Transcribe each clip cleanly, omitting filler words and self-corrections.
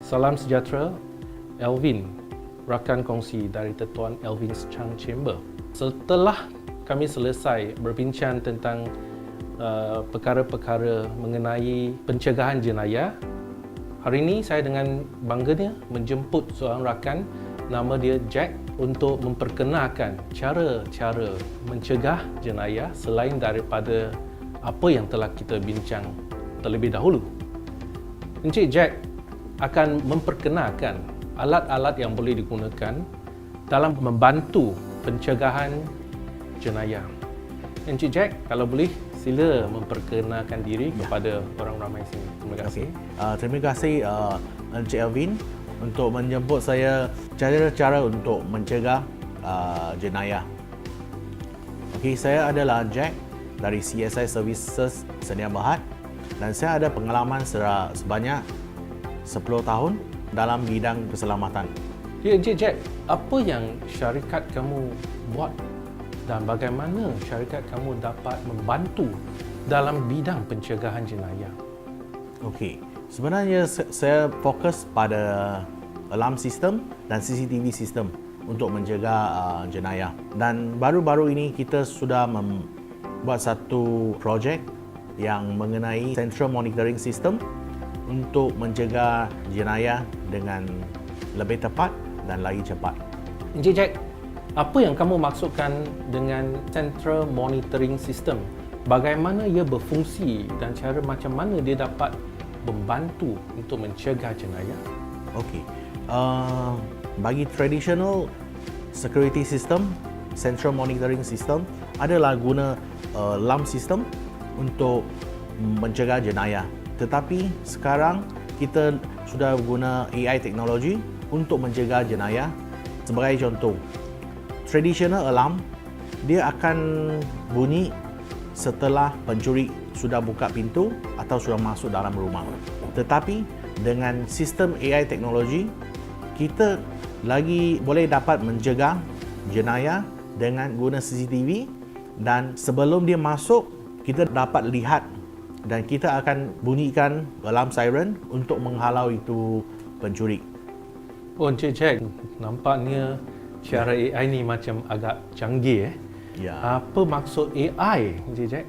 Salam sejahtera, Elvin, rakan kongsi dari Tuan Elvin's Chang Chamber. Setelah kami selesai berbincang tentang perkara-perkara mengenai pencegahan jenayah, hari ini saya dengan bangganya menjemput seorang rakan nama dia Jack untuk memperkenalkan cara-cara mencegah jenayah selain daripada apa yang telah kita bincang terlebih dahulu. Encik Jack akan memperkenalkan alat-alat yang boleh digunakan dalam membantu pencegahan jenayah. Encik Jack, kalau boleh sila memperkenalkan diri kepada orang ramai sini. Terima kasih. Terima kasih Encik Elvin untuk menjemput saya cara-cara untuk mencegah jenayah. Saya adalah Jack dari CSI Services Sedia Berhad dan saya ada pengalaman sebanyak 10 tahun dalam bidang keselamatan. Ya, Encik Jack, apa yang syarikat kamu buat dan bagaimana syarikat kamu dapat membantu dalam bidang pencegahan jenayah? Sebenarnya saya fokus pada alarm sistem dan CCTV sistem untuk mencegah jenayah. Dan baru-baru ini kita sudah membuat satu projek yang mengenai Central Monitoring System untuk mencegah jenayah dengan lebih tepat dan lagi cepat. Encik Jack, apa yang kamu maksudkan dengan Central Monitoring System? Bagaimana ia berfungsi dan cara macam mana dia dapat membantu untuk mencegah jenayah? Bagi traditional security system, Central Monitoring System adalah guna alarm system untuk mencegah jenayah. Tetapi sekarang kita sudah guna AI teknologi untuk mencegah jenayah. Sebagai contoh, traditional alarm dia akan bunyi setelah pencuri sudah buka pintu atau sudah masuk dalam rumah. Tetapi dengan sistem AI teknologi, kita lagi boleh dapat mencegah jenayah dengan guna CCTV, dan sebelum dia masuk kita dapat lihat dan kita akan bunyikan alarm siren untuk menghalau itu pencuri. Oh, Encik Jack, nampaknya cara AI ni macam agak canggih. Apa maksud AI, Encik Jack?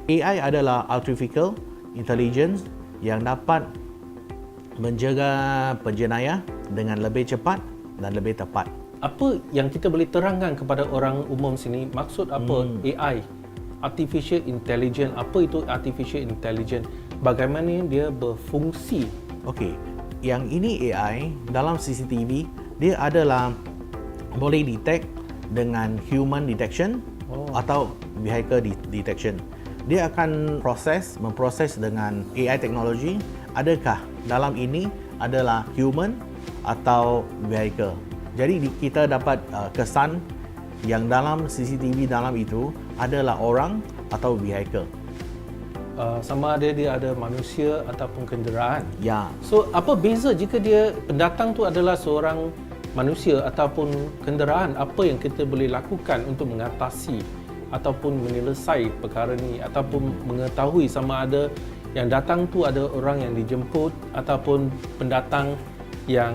AI adalah artificial intelligence yang dapat menjaga penjenayah dengan lebih cepat dan lebih tepat. Apa yang kita boleh terangkan kepada orang umum sini, maksud apa AI? Artificial Intelligence, apa itu Artificial Intelligence? Bagaimana dia berfungsi? Yang ini AI dalam CCTV, dia adalah boleh detect dengan human detection atau vehicle detection. Dia akan memproses dengan AI teknologi, adakah dalam ini adalah human atau vehicle. Jadi kita dapat kesan yang dalam CCTV dalam itu adalah orang atau vehicle. Sama ada dia ada manusia ataupun kenderaan. So apa beza jika dia pendatang tu adalah seorang manusia ataupun kenderaan? Apa yang kita boleh lakukan untuk mengatasi ataupun menyelesai perkara ni, ataupun mengetahui sama ada yang datang tu ada orang yang dijemput ataupun pendatang yang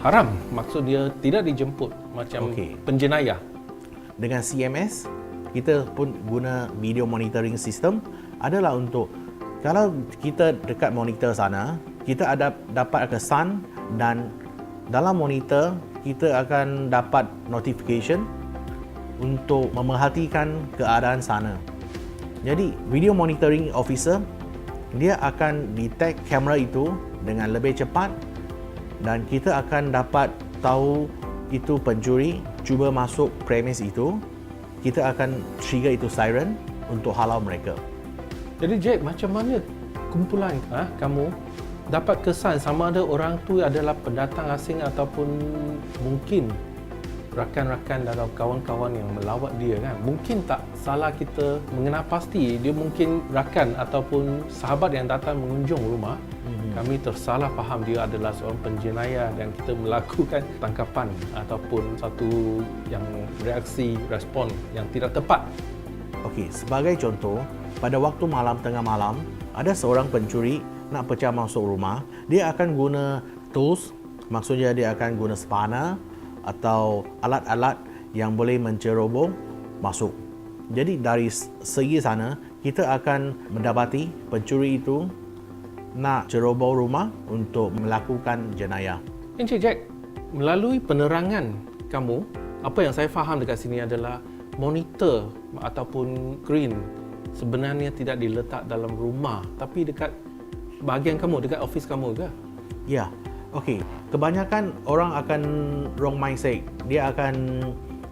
haram, maksud dia tidak dijemput macam penjenayah. Dengan CMS, kita pun guna video monitoring system adalah untuk kalau kita dekat monitor sana, kita dapat kesan dan dalam monitor kita akan dapat notification untuk memerhatikan keadaan sana. Jadi video monitoring officer dia akan detect kamera itu dengan lebih cepat dan kita akan dapat tahu itu pencuri cuba masuk premis itu, kita akan trigger itu siren untuk halau mereka. Jadi Jack, macam mana kumpulan kamu dapat kesan sama ada orang tu adalah pendatang asing ataupun mungkin rakan-rakan dan kawan-kawan yang melawat dia kan? Mungkin tak salah kita mengenal pasti dia mungkin rakan ataupun sahabat yang datang mengunjung rumah. Kami tersalah faham dia adalah seorang penjenayah dan kita melakukan tangkapan ataupun satu yang reaksi respon yang tidak tepat. Sebagai contoh, pada waktu malam, tengah malam, ada seorang pencuri nak pecah masuk rumah. Dia akan guna tools, maksudnya dia akan guna spanner atau alat-alat yang boleh menceroboh masuk. Jadi dari segi sana, kita akan mendapati pencuri itu nak ceroboh rumah untuk melakukan jenayah. Encik Jack, melalui penerangan kamu, apa yang saya faham dekat sini adalah monitor ataupun screen sebenarnya tidak diletak dalam rumah tapi dekat bahagian kamu, dekat office kamu ke? Ya, okey. Kebanyakan orang akan wrong mindset. Dia akan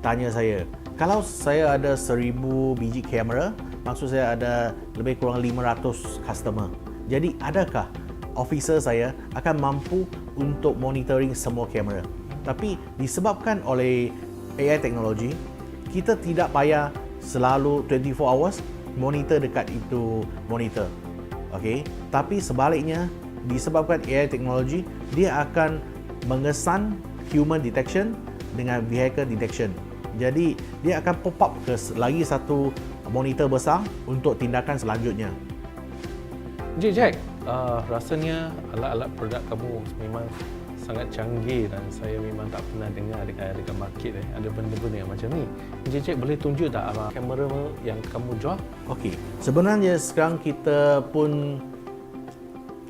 tanya saya, kalau saya ada 1000 biji kamera, maksud saya ada lebih kurang 500 customer. Jadi adakah officer saya akan mampu untuk monitoring semua kamera? Tapi disebabkan oleh AI teknologi, kita tidak payah selalu 24 hours monitor dekat itu monitor. Okey, tapi sebaliknya disebabkan AI teknologi, dia akan mengesan human detection dengan vehicle detection. Jadi dia akan pop up ke lagi satu monitor besar untuk tindakan selanjutnya. Encik Jack, rasanya alat-alat produk kamu memang sangat canggih dan saya memang tak pernah dengar dekat market ada benda-benda yang macam ni. Encik Jack boleh tunjuk tak kamera yang kamu jual? Okey, sebenarnya sekarang kita pun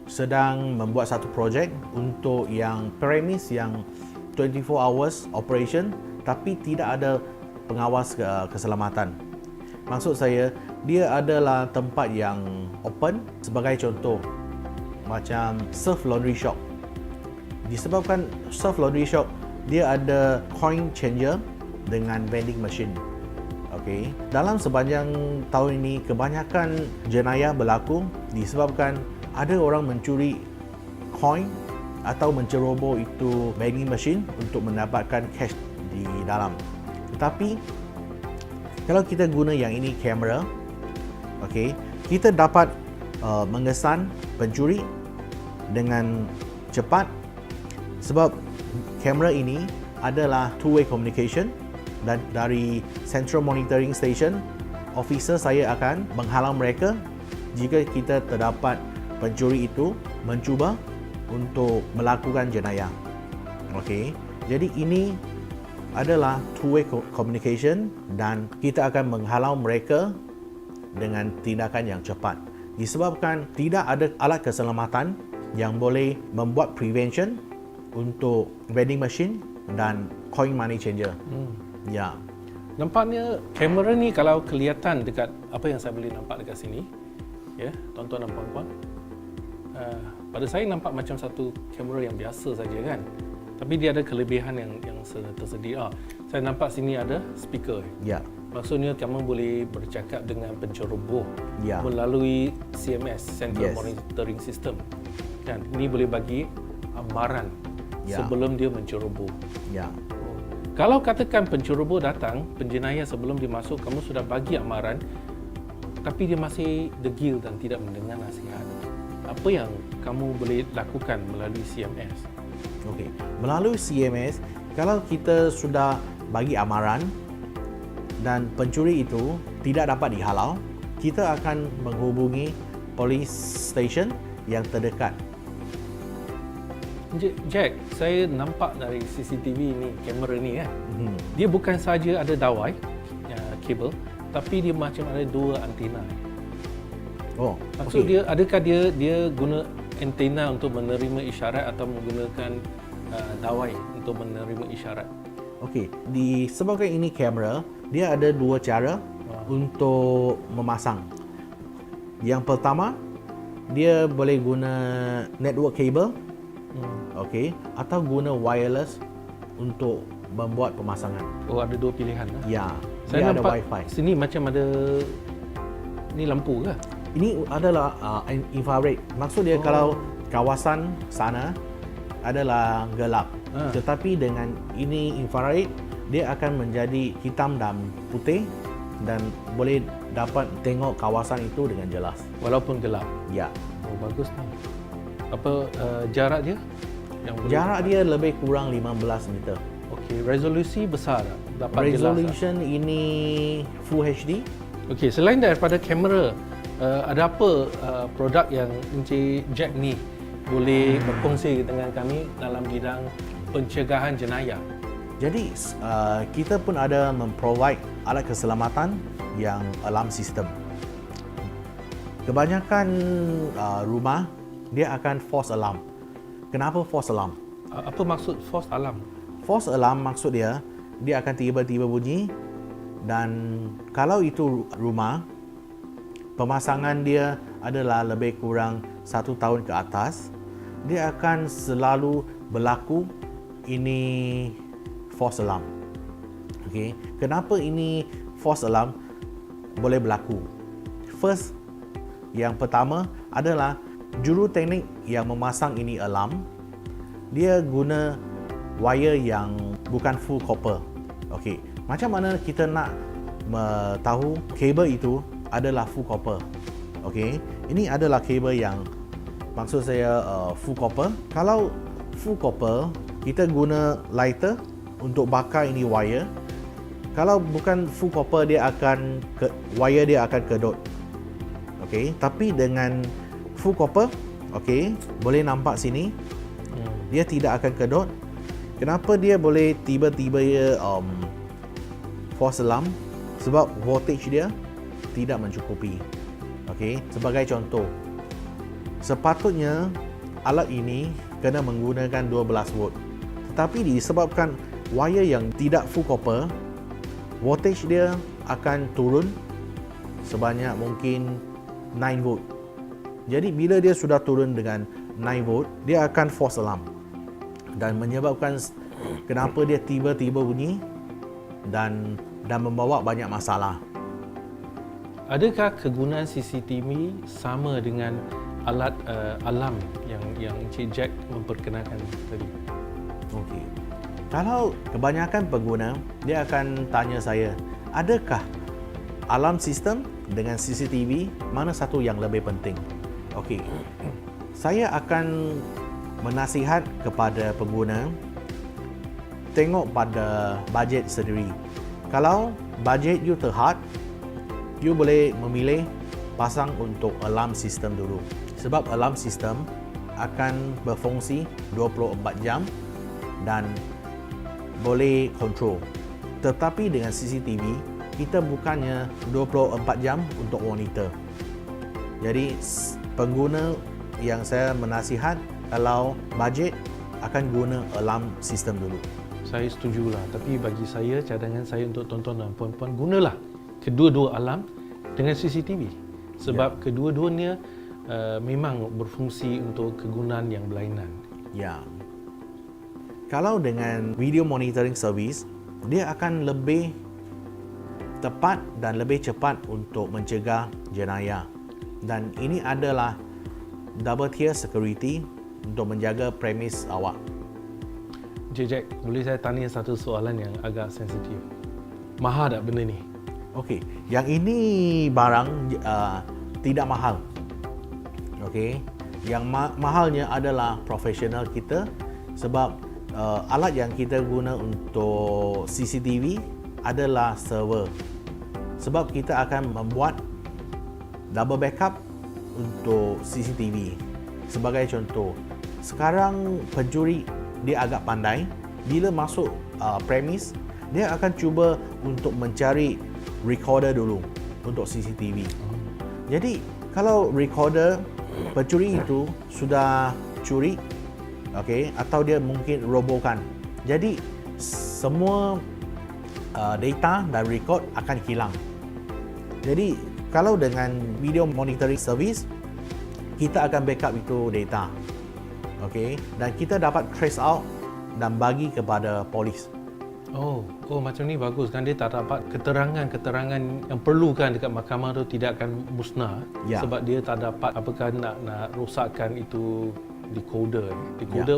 sedang membuat satu projek untuk yang premis yang 24 hours operation tapi tidak ada pengawas keselamatan. Maksud saya, dia adalah tempat yang open. Sebagai contoh, macam surf laundry shop. Disebabkan surf laundry shop, dia ada coin changer dengan vending machine. Okey, dalam sepanjang tahun ini kebanyakan jenayah berlaku disebabkan ada orang mencuri coin atau menceroboh itu vending machine untuk mendapatkan cash di dalam. Tetapi kalau kita guna yang ini kamera, okey, kita dapat mengesan pencuri dengan cepat sebab kamera ini adalah two-way communication dan dari Central Monitoring Station, officer saya akan menghalau mereka jika kita terdapat pencuri itu mencuba untuk melakukan jenayah. Okey, jadi ini adalah two-way communication dan kita akan menghalau mereka dengan tindakan yang cepat. Disebabkan tidak ada alat keselamatan yang boleh membuat prevention untuk vending machine dan coin money changer. Ya. Nampaknya kamera ni kalau kelihatan dekat apa yang saya boleh nampak dekat sini, ya, tuan-tuan dan puan-puan, pada saya nampak macam satu kamera yang biasa saja kan. Tapi dia ada kelebihan yang tersedia. Saya nampak sini ada speaker. Ya. Maksudnya kamu boleh bercakap dengan penceroboh Ya. melalui CMS, Central Yes. Monitoring System. Dan ini boleh bagi amaran Ya. sebelum dia menceroboh. Ya. Kalau katakan penceroboh datang, penjenayah sebelum dia masuk, kamu sudah bagi amaran, tapi dia masih degil dan tidak mendengar nasihat. Apa yang kamu boleh lakukan melalui CMS? Okey, melalui CMS, kalau kita sudah bagi amaran dan pencuri itu tidak dapat dihalau, kita akan menghubungi police station yang terdekat. Jack, saya nampak dari CCTV ni, kamera ni kan, dia bukan saja ada dawai, kabel, tapi dia macam ada dua antena. Oh, Maksud okey. dia, adakah dia guna antena untuk menerima isyarat atau menggunakan dawai untuk menerima isyarat? Okey, disebabkan ini kamera, dia ada dua cara untuk memasang. Yang pertama, dia boleh guna network cable, okey, atau guna wireless untuk membuat pemasangan. Oh, ada dua pilihan lah. Ya, Saya dia ada nampak wifi. sini macam ada ni lampu ke? Ini adalah infrared. Maksud dia kalau kawasan sana adalah gelap. Tetapi dengan ini infrared, dia akan menjadi hitam dan putih dan boleh dapat tengok kawasan itu dengan jelas. Walaupun gelap. Ya. Oh, bagus ni. Apa jarak dia? Yang boleh Jarak dia lebih kurang 15 meter. Okey, resolusi besar tak? Dapat jelas tak? Resolution ini Full HD. Okey, selain daripada kamera, ada apa produk yang Encik Jack ni boleh berkongsi dengan kami dalam bidang pencegahan jenayah? Jadi kita pun ada memprovide alat keselamatan yang alarm system. Kebanyakan rumah dia akan false alarm. Kenapa false alarm? Apa maksud false alarm? False alarm maksud dia akan tiba-tiba bunyi, dan kalau itu rumah pemasangan dia adalah lebih kurang 1 tahun ke atas, dia akan selalu berlaku ini false alarm. Okey, kenapa ini false alarm boleh berlaku? First, yang pertama adalah juruteknik yang memasang ini alarm, dia guna wire yang bukan full copper. Okey, macam mana kita nak tahu kabel itu adalah full copper? Okey, ini adalah kabel yang maksud saya full copper. Kalau full copper, kita guna lighter untuk bakar ini wire. Kalau bukan full copper, wire dia akan kedut. Okey, tapi dengan full copper, okey, boleh nampak sini, dia tidak akan kedut. Kenapa dia boleh tiba-tiba false alarm? Sebab voltage dia tidak mencukupi. Okey, sebagai contoh, sepatutnya alat ini kena menggunakan 12 volt. Tetapi disebabkan wire yang tidak full copper, voltage dia akan turun sebanyak mungkin 9 volt. Jadi bila dia sudah turun dengan 9 volt, dia akan false alarm dan menyebabkan kenapa dia tiba-tiba bunyi dan membawa banyak masalah. Adakah kegunaan CCTV sama dengan alat alarm yang Encik Jack memperkenalkan tadi? Okey. Kalau kebanyakan pengguna, dia akan tanya saya, adakah alarm sistem dengan CCTV, mana satu yang lebih penting? Okey. Saya akan menasihat kepada pengguna, tengok pada bajet sendiri. Kalau bajet you terhad, you boleh memilih pasang untuk alarm sistem dulu. Sebab alarm sistem akan berfungsi 24 jam dan boleh kontrol. Tetapi dengan CCTV, kita bukannya 24 jam untuk monitor. Jadi pengguna yang saya menasihat, kalau bajet, akan guna alarm sistem dulu. Saya setujulah, tapi bagi saya, cadangan saya untuk tuan-tuan dan puan-puan, gunalah kedua-dua alarm dengan CCTV. Sebab kedua-duanya memang berfungsi untuk kegunaan yang berlainan. Ya. Kalau dengan video monitoring service, dia akan lebih tepat dan lebih cepat untuk mencegah jenayah. Dan ini adalah double tier security untuk menjaga premis awak. Encik Jack, boleh saya tanya satu soalan yang agak sensitif? Mahal tak benda ni? Okey, yang ini barang tidak mahal. Okey, yang mahalnya adalah profesional kita, sebab alat yang kita guna untuk CCTV adalah server. Sebab kita akan membuat double backup untuk CCTV. Sebagai contoh, sekarang pencuri dia agak pandai. Bila masuk premis, dia akan cuba untuk mencari recorder dulu untuk CCTV. Jadi kalau recorder pencuri itu sudah curi, okey, atau dia mungkin robohkan, jadi semua data dan record akan hilang. Jadi kalau dengan video monitoring service, kita akan backup itu data, okey, dan kita dapat trace out dan bagi kepada polis. Oh, macam ni bagus kan, dia tak dapat keterangan yang perlukan dekat mahkamah tu tidak akan musnah. Ya. Sebab dia tak dapat apakah nak rosakkan itu decoder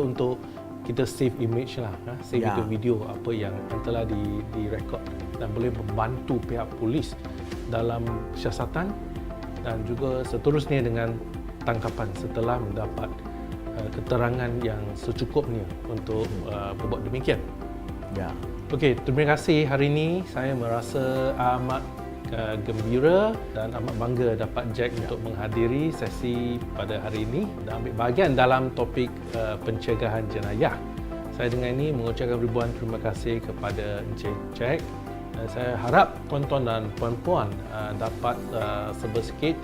untuk kita save image lah, save Ya. itu video apa yang telah direkod dan boleh membantu pihak polis dalam siasatan dan juga seterusnya dengan tangkapan setelah mendapat keterangan yang secukupnya untuk berbuat demikian. Ya. Okey, terima kasih hari ini. Saya merasa amat gembira dan amat bangga dapat Jack untuk menghadiri sesi pada hari ini dan ambil bahagian dalam topik pencegahan jenayah. Saya dengan ini mengucapkan ribuan terima kasih kepada Encik Jack dan saya harap tuan-tuan dan puan-puan dapat sebersikit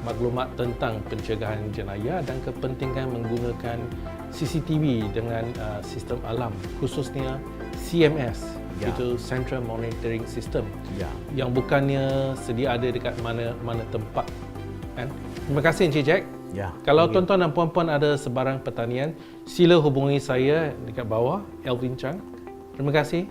maklumat tentang pencegahan jenayah dan kepentingan menggunakan CCTV dengan sistem alam, khususnya CMS, itu Central Monitoring System, yang bukannya sedia ada dekat mana tempat. Kan? Terima kasih Encik Jack. Kalau tuan-tuan dan puan-puan ada sebarang pertanyaan, sila hubungi saya dekat bawah, Elvin Chang. Terima kasih.